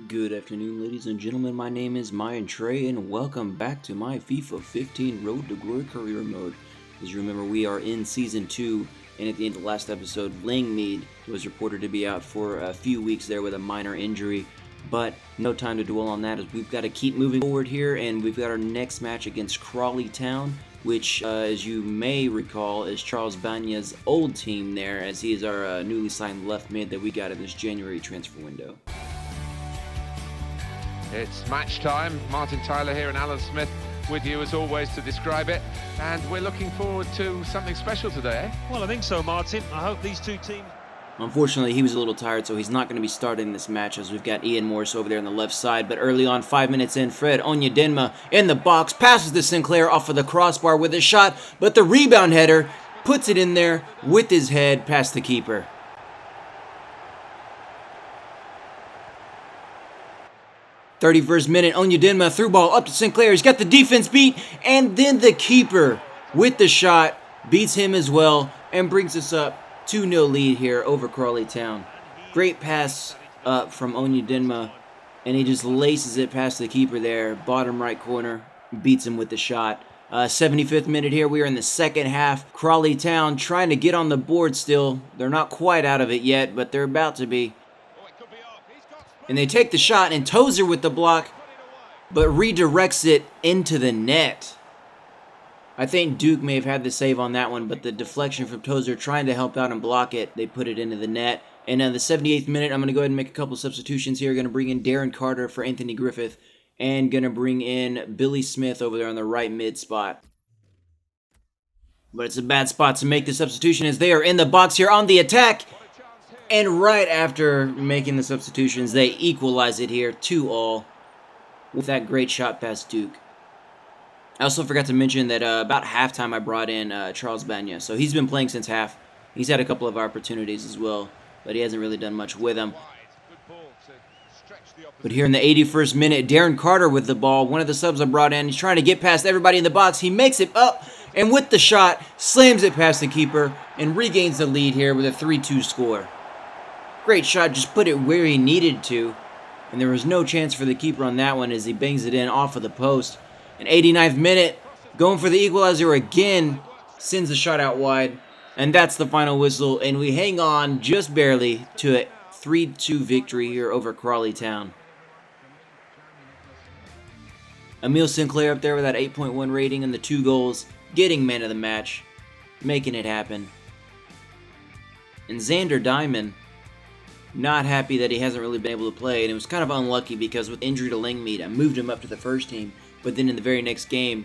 Good afternoon, ladies and gentlemen. My name is Mayan Trey, and welcome back to my FIFA 15 Road to Glory Career Mode. As you remember, we are in Season 2, and at the end of the last episode, Langmead was reported to be out for a few weeks there with a minor injury. But no time to dwell on that, as we've got to keep moving forward here, and we've got our next match against Crawley Town, which, as you may recall, is Charles Banya's old team there, as he is our newly signed left mid that we got in this January transfer window. It's match time. Martin Tyler here and Alan Smith with you as always to describe it, and we're looking forward to something special today. Well, I think so, Martin. I hope these two teams... Unfortunately, he was a little tired, so he's not going to be starting this match, as we've got Ian Morris over there on the left side. But early on, 5 minutes in, Fred Onyedenma in the box, passes to Sinclair off of the crossbar with a shot, but the rebound header puts it in there with his head past the keeper. '31st minute, Onyedenma through ball up to Sinclair. He's got the defense beat, and then the keeper with the shot beats him as well and brings us up 2-0 lead here over Crawley Town. Great pass up from Onyedenma, and he just laces it past the keeper there. Bottom right corner, beats him with the shot. 75th minute here. We are in the second half. Crawley Town trying to get on the board still. They're not quite out of it yet, but they're about to be. And they take the shot, and Tozer with the block, but redirects it into the net. I think Duke may have had the save on that one, but the deflection from Tozer trying to help out and block it, they put it into the net. And in the 78th minute, I'm going to go ahead and make a couple substitutions here. Going to bring in Darren Carter for Anthony Griffith, and going to bring in Billy Smith over there on the right mid spot. But it's a bad spot to make the substitution, as they are in the box here on the attack. And right after making the substitutions, they equalize it here 2-2 with that great shot past Duke. I also forgot to mention that about halftime I brought in Charles Banya. So he's been playing since half. He's had a couple of opportunities as well, but he hasn't really done much with them. But here in the 81st minute, Darren Carter with the ball. One of the subs I brought in. He's trying to get past everybody in the box. He makes it up, and with the shot, slams it past the keeper and regains the lead here with a 3-2 score. Great shot, just put it where he needed to. And there was no chance for the keeper on that one as he bangs it in off of the post. An 89th minute, going for the equalizer again, sends the shot out wide. And that's the final whistle, and we hang on just barely to a 3-2 victory here over Crawley Town. Emil Sinclair up there with that 8.1 rating and the 2 goals, getting man of the match, making it happen. And Xander Diamond, not happy that he hasn't really been able to play, and it was kind of unlucky because with injury to Langmead, I moved him up to the first team, but then in the very next game,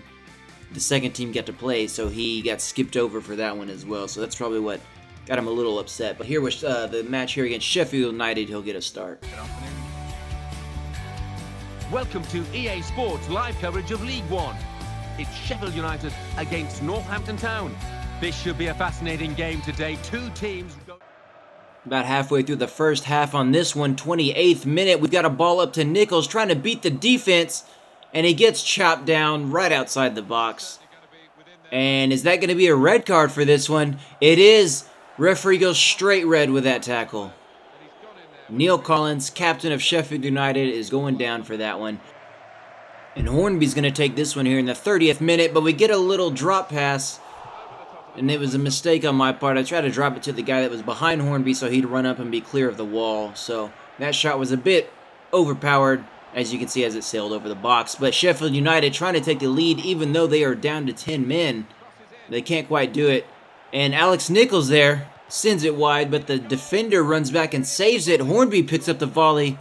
the second team got to play, so he got skipped over for that one as well, so that's probably what got him a little upset. But here was the match here against Sheffield United, he'll get a start. Welcome to EA Sports live coverage of League One. It's Sheffield United against Northampton Town. This should be a fascinating game today. Two teams... About halfway through the first half on this one, 28th minute, we've got a ball up to Nichols trying to beat the defense, and he gets chopped down right outside the box. And is that going to be a red card for this one? It is. Referee goes straight red with that tackle. Neil Collins, captain of Sheffield United, is going down for that one. And Hornby's going to take this one here in the 30th minute, but we get a little drop pass. And it was a mistake on my part. I tried to drop it to the guy that was behind Hornby so he'd run up and be clear of the wall. So that shot was a bit overpowered, as you can see as it sailed over the box. But Sheffield United trying to take the lead even though they are down to 10 men. They can't quite do it. And Alex Nichols there sends it wide, but the defender runs back and saves it. Hornby picks up the volley,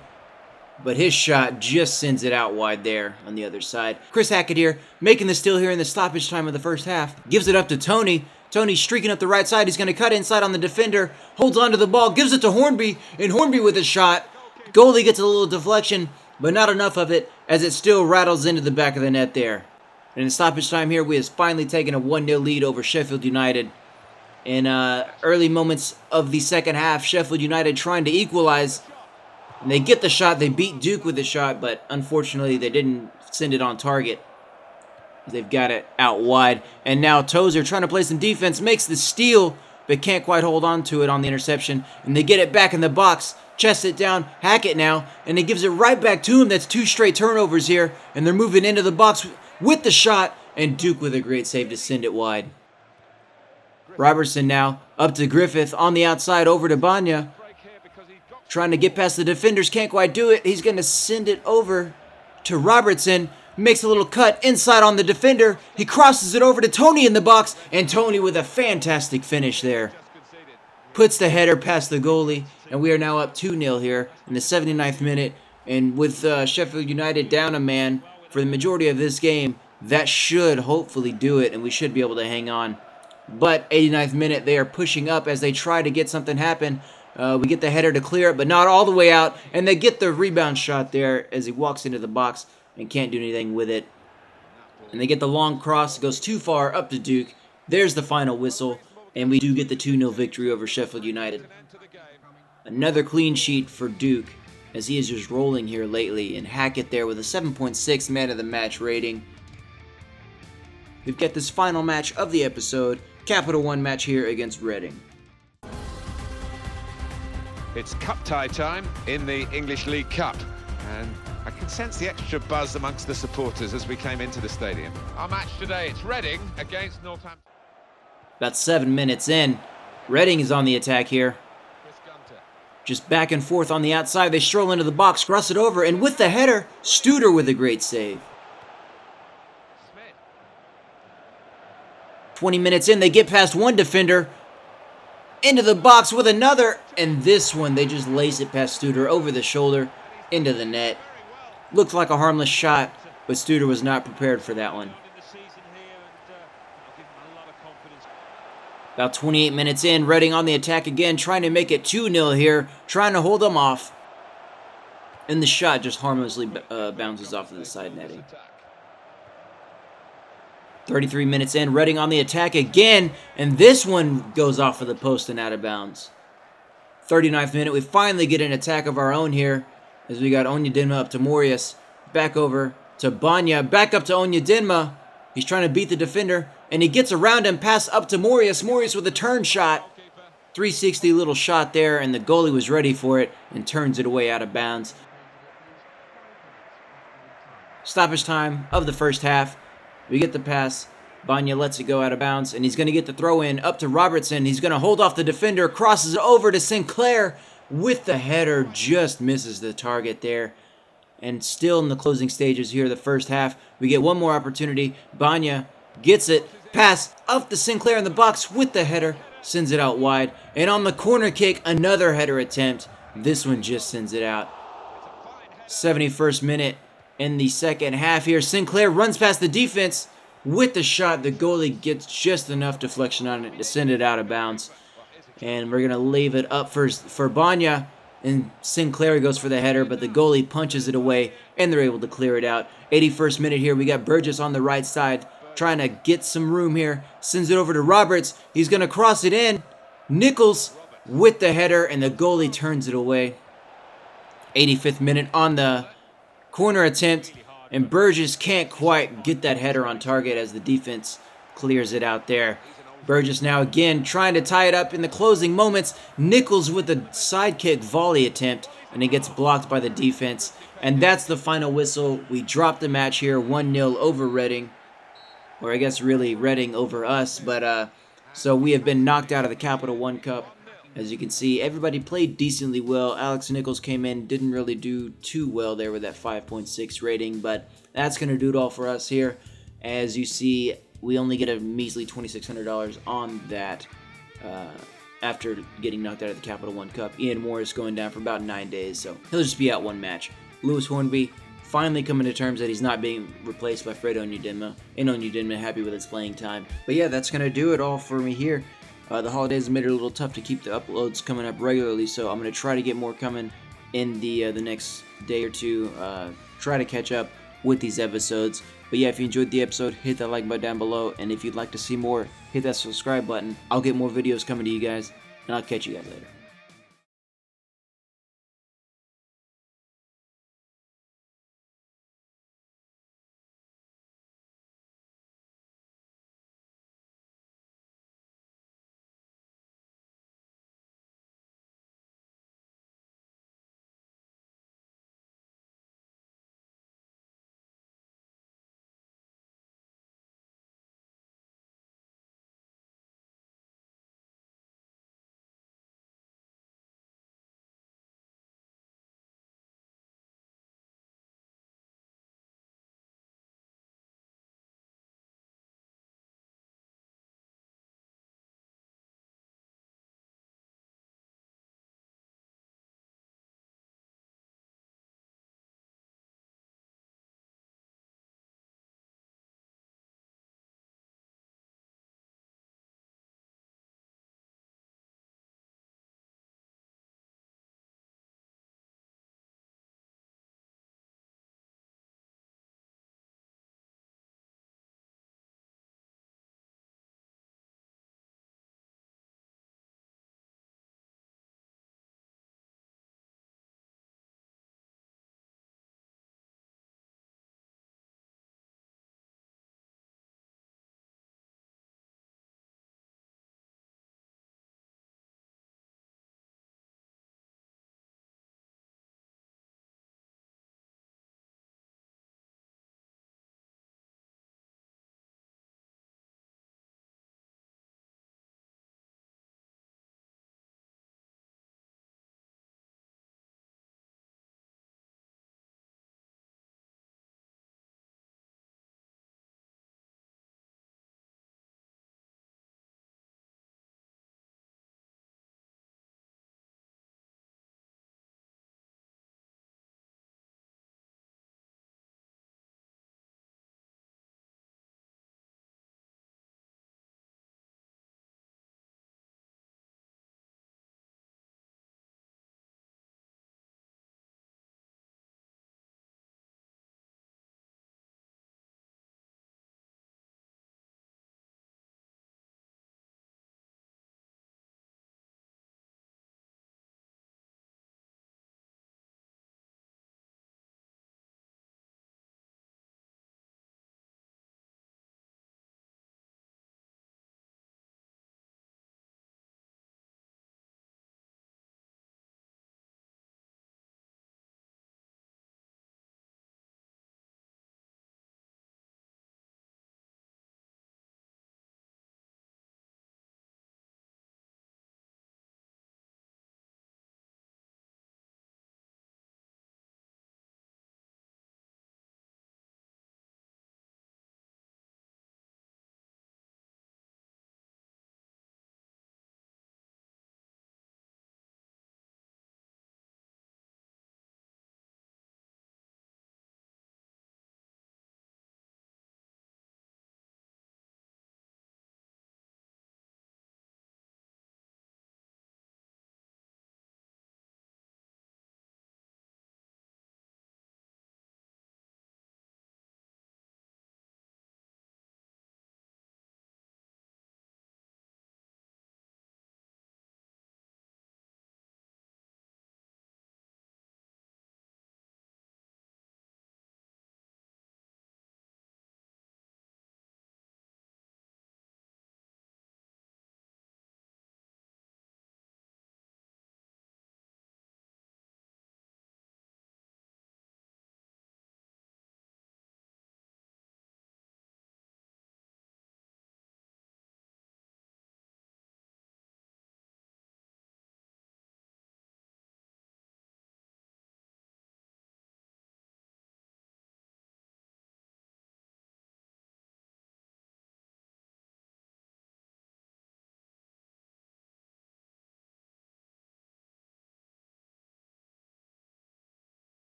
but his shot just sends it out wide there on the other side. Chris Hackett here, making the steal here in the stoppage time of the first half. Gives it up to Tony. Tony streaking up the right side. He's going to cut inside on the defender. Holds on to the ball. Gives it to Hornby. And Hornby with a shot. Goalie gets a little deflection, but not enough of it as it still rattles into the back of the net there. And in stoppage time here, we have finally taken a 1-0 lead over Sheffield United. In early moments of the second half, Sheffield United trying to equalize. And they get the shot. They beat Duke with the shot, but unfortunately they didn't send it on target. They've got it out wide. And now Tozer trying to play some defense. Makes the steal but can't quite hold on to it on the interception. And they get it back in the box, chest it down, Hackett now, and it gives it right back to him. That's 2 straight turnovers here, and they're moving into the box with the shot, and Duke with a great save to send it wide. Robertson now up to Griffith on the outside over to Banya. Trying to get past the defenders, can't quite do it. He's going to send it over to Robertson. Makes a little cut inside on the defender. He crosses it over to Tony in the box, and Tony with a fantastic finish there. Puts the header past the goalie, and we are now up 2-0 here in the 79th minute. And with Sheffield United down a man for the majority of this game, that should hopefully do it, and we should be able to hang on. But 89th minute, they are pushing up as they try to get something happen. We get the header to clear it, but not all the way out, and they get the rebound shot there as he walks into the box and can't do anything with it. And they get the long cross, it goes too far, up to Duke. There's the final whistle, and we do get the 2-0 victory over Sheffield United. Another clean sheet for Duke, as he is just rolling here lately, and Hackett there with a 7.6 man of the match rating. We've got this final match of the episode, Capital One match here against Reading. It's cup tie time in the English League Cup, and I can sense the extra buzz amongst the supporters as we came into the stadium. Our match today, it's Reading against Northampton. About 7 minutes in, Reading is on the attack here. Just back and forth on the outside, they stroll into the box, cross it over, and with the header, Studer with a great save. 20 minutes in, they get past one defender, into the box with another, and this one, they just lace it past Studer over the shoulder, into the net. Looked like a harmless shot, but Studer was not prepared for that one. About 28 minutes in, Reading on the attack again, trying to make it 2-0 here, trying to hold them off. And the shot just harmlessly bounces off of the side netting. 33 minutes in, Reading on the attack again, and this one goes off of the post and out of bounds. 39th minute, we finally get an attack of our own here, as we got Onyedinma up to Morius, back over to Banya, back up to Onyedinma. He's trying to beat the defender, and he gets around him, pass up to Morius. Morius with a turn shot. 360 little shot there, and the goalie was ready for it and turns it away out of bounds. Stoppage time of the first half. We get the pass. Banya lets it go out of bounds, and he's going to get the throw in up to Robertson. He's going to hold off the defender, crosses it over to Sinclair with the header, just misses the target there. And still in the closing stages here, the first half, we get one more opportunity. Banya gets it, pass up to Sinclair in the box with the header, sends it out wide. And on the corner kick, another header attempt. This one just sends it out. 71st minute in the second half here. Sinclair runs past the defense with the shot. The goalie gets just enough deflection on it to send it out of bounds. And we're going to leave it up for Banya. And Sinclair goes for the header, but the goalie punches it away, and they're able to clear it out. 81st minute here, we got Burgess on the right side, trying to get some room here. Sends it over to Roberts. He's going to cross it in. Nichols with the header, and the goalie turns it away. 85th minute on the corner attempt, and Burgess can't quite get that header on target as the defense clears it out there. Burgess now again trying to tie it up in the closing moments. Nichols with a sidekick volley attempt, and it gets blocked by the defense. And that's the final whistle. We dropped the match here, 1-0 over Reading. Or I guess really Reading over us. But so we have been knocked out of the Capital One Cup. As you can see, everybody played decently well. Alex Nichols came in, didn't really do too well there with that 5.6 rating. But that's going to do it all for us here. As you see, we only get a measly $2,600 on that after getting knocked out of the Capital One Cup. Ian Morris going down for about 9 days, so he'll just be out one match. Lewis Hornby finally coming to terms that he's not being replaced by Fred Onyedinma. And Onyedinma happy with his playing time. But yeah, that's going to do it all for me here. The holidays made it a little tough to keep the uploads coming up regularly, so I'm going to try to get more coming in the next day or two. Try to catch up with these episodes. But yeah, if you enjoyed the episode, hit that like button down below. And if you'd like to see more, hit that subscribe button. I'll get more videos coming to you guys. And I'll catch you guys later.